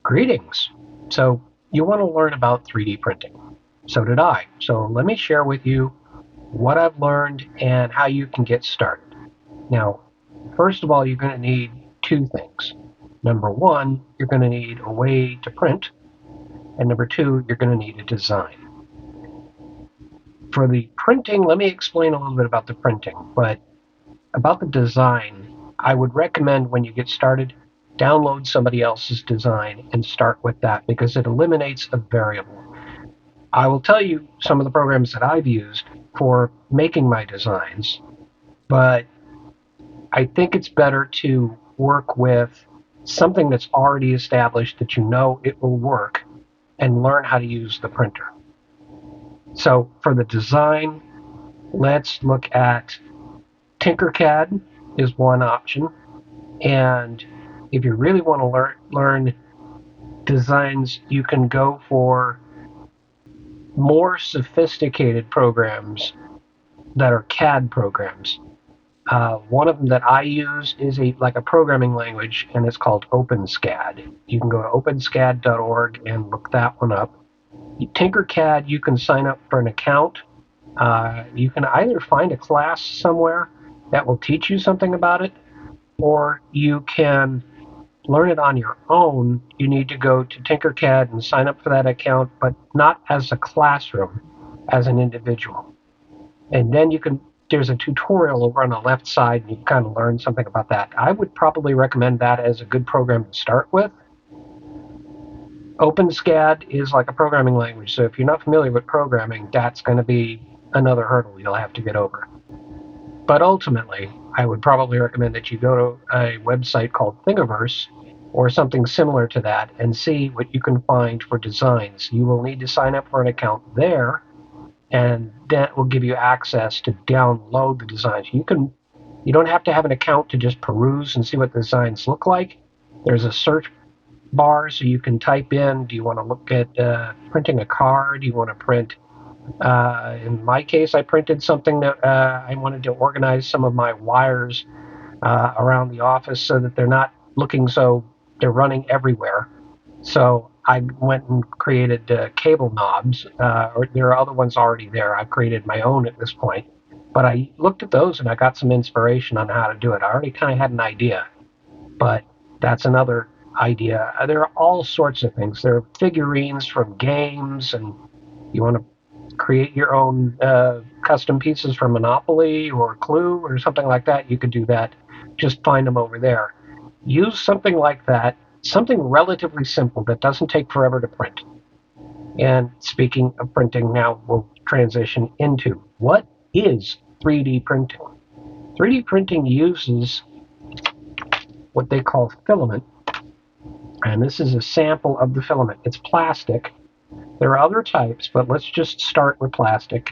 Greetings. So you want to learn about 3D printing. So did I. So let me share with you what I've learned and how you can get started. Now, first of all, you're going to need two things. Number one, you're going to need a way to print. And number two, you're going to need a design. For the printing, let me explain a little bit about the printing. But about the design, I would recommend when you get started, download somebody else's design and start with that because it eliminates a variable. I will tell you some of the programs that I've used for making my designs, but I think it's better to work with something that's already established that you know it will work and learn how to use the printer. So for the design, let's look at Tinkercad is one option. And if you really want to learn designs, you can go for more sophisticated programs that are CAD programs. One of them that I use is like a programming language, and it's called OpenSCAD. You can go to openscad.org and look that one up. Tinkercad, you can sign up for an account. You can either find a class somewhere that will teach you something about it, or you can learn it on your own. You need to go to Tinkercad and sign up for that account, but not as a classroom, as an individual. And then there's a tutorial over on the left side, and you can kind of learn something about that. I would probably recommend that as a good program to start with. OpenSCAD is like a programming language, so if you're not familiar with programming, that's going to be another hurdle you'll have to get over. But ultimately, I would probably recommend that you go to a website called Thingiverse or something similar to that and see what you can find for designs. You will need to sign up for an account there, and that will give you access to download the designs. You don't have to have an account to just peruse and see what the designs look like. There's a search bar, so you can type in, do you want to look at printing a car? Do you want to print in my case, I printed something that I wanted to organize some of my wires around the office so that they're not looking so they're running everywhere. So I went and created cable knobs, or there are other ones already there. I've created my own at this point. But I looked at those and I got some inspiration on how to do it. I already kind of had an idea, but that's another idea. There are all sorts of things. There are figurines from games, and you want to create your own custom pieces for Monopoly or Clue or something like that, you could do that. Just find them over there. Use something like that, something relatively simple that doesn't take forever to print. And speaking of printing, now we'll transition into what is 3D printing. 3D printing uses what they call filament, and this is a sample of the filament. It's plastic. There are other types, but let's just start with plastic.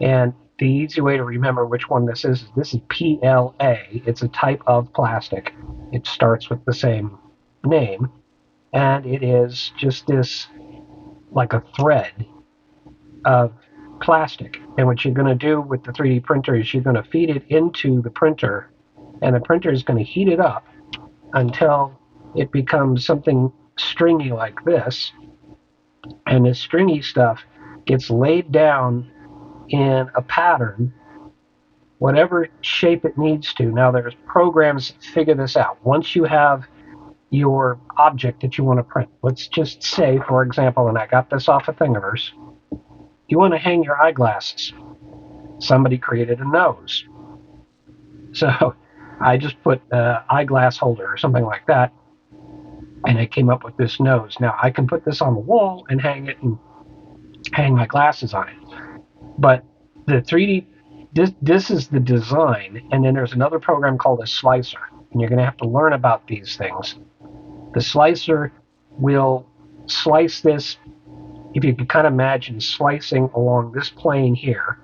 And the easy way to remember which one this is PLA. It's a type of plastic. It starts with the same name. And it is just this, like a thread of plastic. And what you're going to do with the 3D printer is you're going to feed it into the printer, and the printer is going to heat it up until it becomes something stringy like this. And this stringy stuff gets laid down in a pattern, whatever shape it needs to. Now, there's programs that figure this out. Once you have your object that you want to print, let's just say, for example, and I got this off of Thingiverse, you want to hang your eyeglasses. Somebody created a nose. So I just put eyeglass holder or something like that, and it came up with this nose. Now, I can put this on the wall and hang it and hang my glasses on it. But the 3D, this is the design, and then there's another program called a slicer, and you're going to have to learn about these things. The slicer will slice this, if you can kind of imagine slicing along this plane here,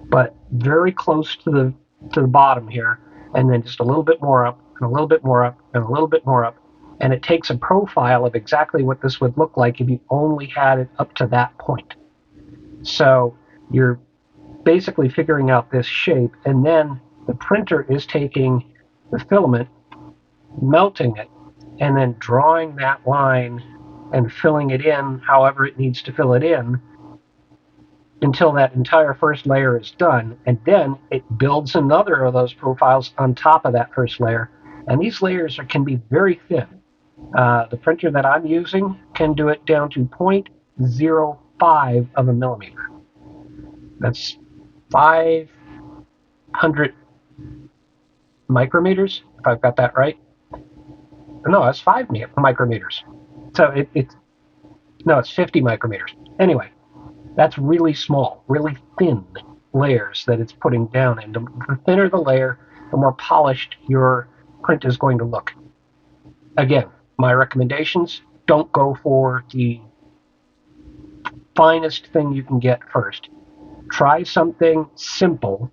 but very close to the bottom here, and then just a little bit more up, and a little bit more up, and a little bit more up, and it takes a profile of exactly what this would look like if you only had it up to that point. So you're basically figuring out this shape, and then the printer is taking the filament, melting it, and then drawing that line and filling it in however it needs to fill it in until that entire first layer is done. And then it builds another of those profiles on top of that first layer. And these layers can be very thin. The printer that I'm using can do it down to 0.05 of a millimeter. That's 500 micrometers, if I've got that right. No, that's 5 micrometers. So it's 50 micrometers. Anyway, that's really small, really thin layers that it's putting down. And the thinner the layer, the more polished your print is going to look. Again, my recommendations, don't go for the finest thing you can get first. Try something simple.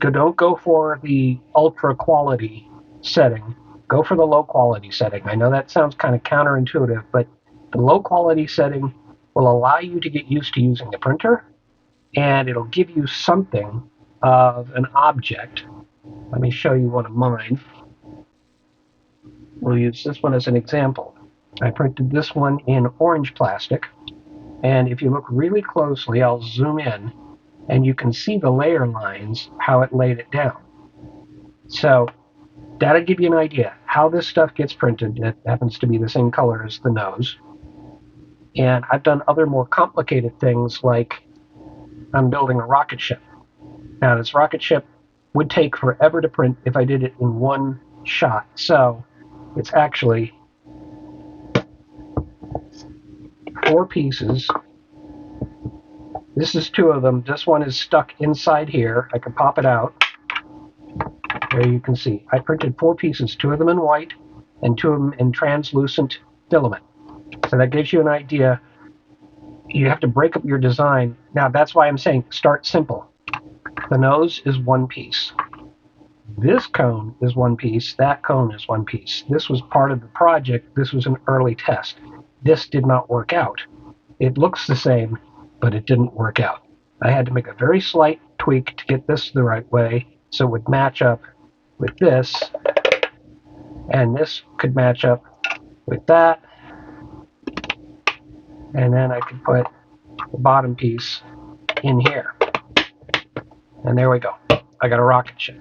Don't go for the ultra quality setting. Go for the low quality setting. I know that sounds kind of counterintuitive, but the low quality setting will allow you to get used to using the printer, and it'll give you something of an object. Let me show you one of mine. We'll use this one as an example. I printed this one in orange plastic, and if you look really closely, I'll zoom in, and you can see the layer lines, how it laid it down. So that'll give you an idea how this stuff gets printed. It happens to be the same color as the nose. And I've done other more complicated things, like I'm building a rocket ship. Now, this rocket ship would take forever to print if I did it in one shot. So it's actually 4 pieces. This is 2 of them. This one is stuck inside here. I can pop it out. There you can see. I printed 4 pieces, 2 of them in white and 2 of them in translucent filament. So that gives you an idea. You have to break up your design. Now, that's why I'm saying start simple. The nose is 1 piece. This cone is 1 piece. That cone is 1 piece. This was part of the project. This was an early test. This did not work out. It looks the same, but it didn't work out. I had to make a very slight tweak to get this the right way so it would match up with this, and this could match up with that, and then I could put the bottom piece in here. And there we go. I got a rocket ship.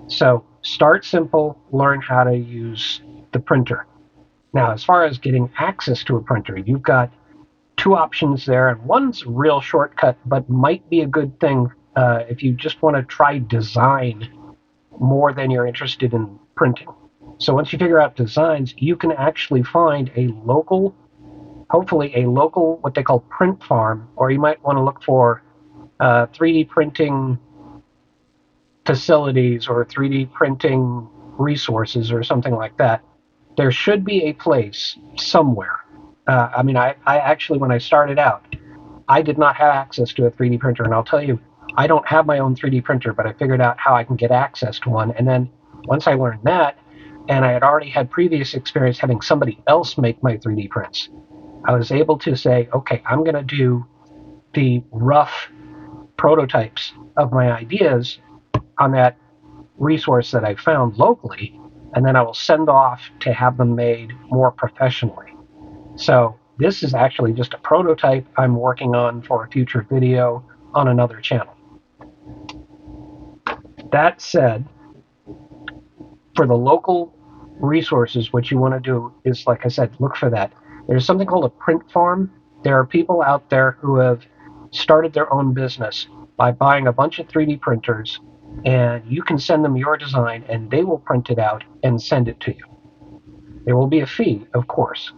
So start simple, learn how to use the printer. Now, as far as getting access to a printer, you've got 2 options there, and one's a real shortcut, but might be a good thing if you just want to try design more than you're interested in printing. So once you figure out designs, you can actually find a local, hopefully a local, what they call print farm, or you might want to look for 3D printing facilities or 3D printing resources or something like that. There should be a place somewhere. I actually, when I started out, I did not have access to a 3D printer, and I'll tell you, I don't have my own 3D printer, but I figured out how I can get access to one. And then once I learned that, and I had already had previous experience having somebody else make my 3D prints, I was able to say, okay, I'm going to do the rough prototypes of my ideas on that resource that I found locally, and then I will send off to have them made more professionally. So this is actually just a prototype I'm working on for a future video on another channel. That said, for the local resources, what you want to do is, like I said, look for that. There's something called a print farm. There are people out there who have started their own business by buying a bunch of 3D printers, and you can send them your design, and they will print it out and send it to you. There will be a fee, of course.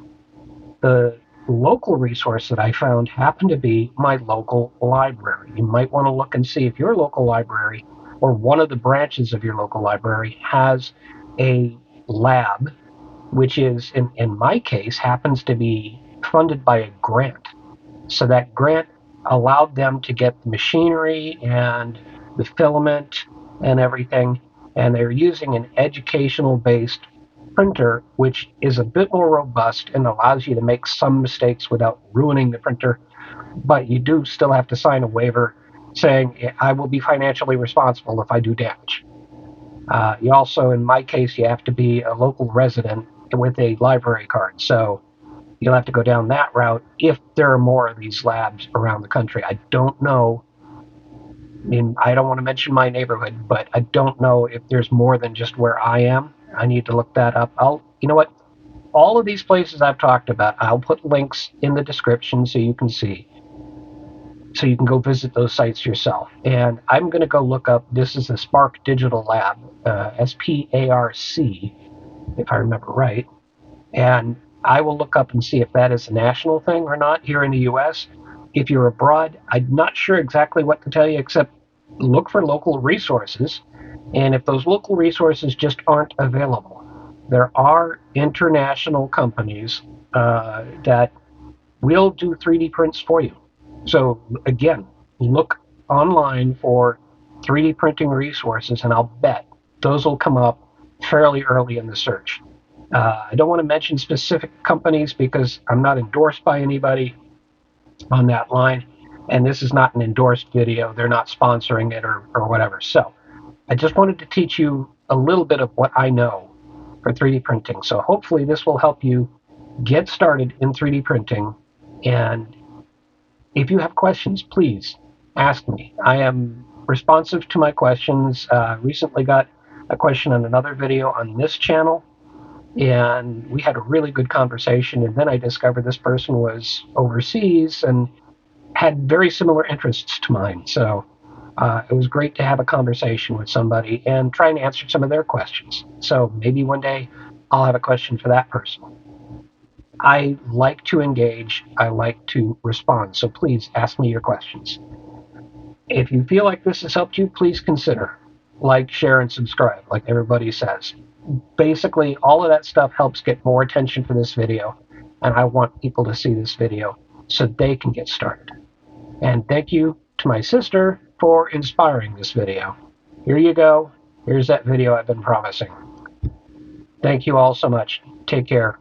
The local resource that I found happened to be my local library. You might want to look and see if your local library or one of the branches of your local library has a lab, which is, in my case, happens to be funded by a grant. So that grant allowed them to get the machinery and the filament and everything, and they're using an educational-based printer, which is a bit more robust and allows you to make some mistakes without ruining the printer, but you do still have to sign a waiver saying, I will be financially responsible if I do damage. You also, in my case, you have to be a local resident with a library card. So you'll have to go down that route if there are more of these labs around the country. I don't know. I mean, I don't want to mention my neighborhood, but I don't know if there's more than just where I am. I need to look that up. You know what? All of these places I've talked about, I'll put links in the description so you can see. So you can go visit those sites yourself. And I'm going to go look up, this is the Spark Digital Lab, SPARC, if I remember right. And I will look up and see if that is a national thing or not here in the US. If you're abroad, I'm not sure exactly what to tell you, except look for local resources. And if those local resources just aren't available, there are international companies that will do 3D prints for you. So again, look online for 3D printing resources, and I'll bet those will come up fairly early in the search. I don't want to mention specific companies because I'm not endorsed by anybody on that line, and this is not an endorsed video. They're not sponsoring it or whatever. So I just wanted to teach you a little bit of what I know for 3D printing. So hopefully this will help you get started in 3D printing. And if you have questions, please ask me. I am responsive to my questions. Recently got a question on another video on this channel, and we had a really good conversation. And then I discovered this person was overseas and had very similar interests to mine. So it was great to have a conversation with somebody and try and answer some of their questions. So maybe one day I'll have a question for that person. I like to engage. I like to respond. So please ask me your questions. If you feel like this has helped you, please consider like, share, and subscribe, like everybody says. Basically, all of that stuff helps get more attention for this video, and I want people to see this video so they can get started. And thank you to my sister for inspiring this video. Here you go. Here's that video I've been promising. Thank you all so much. Take care.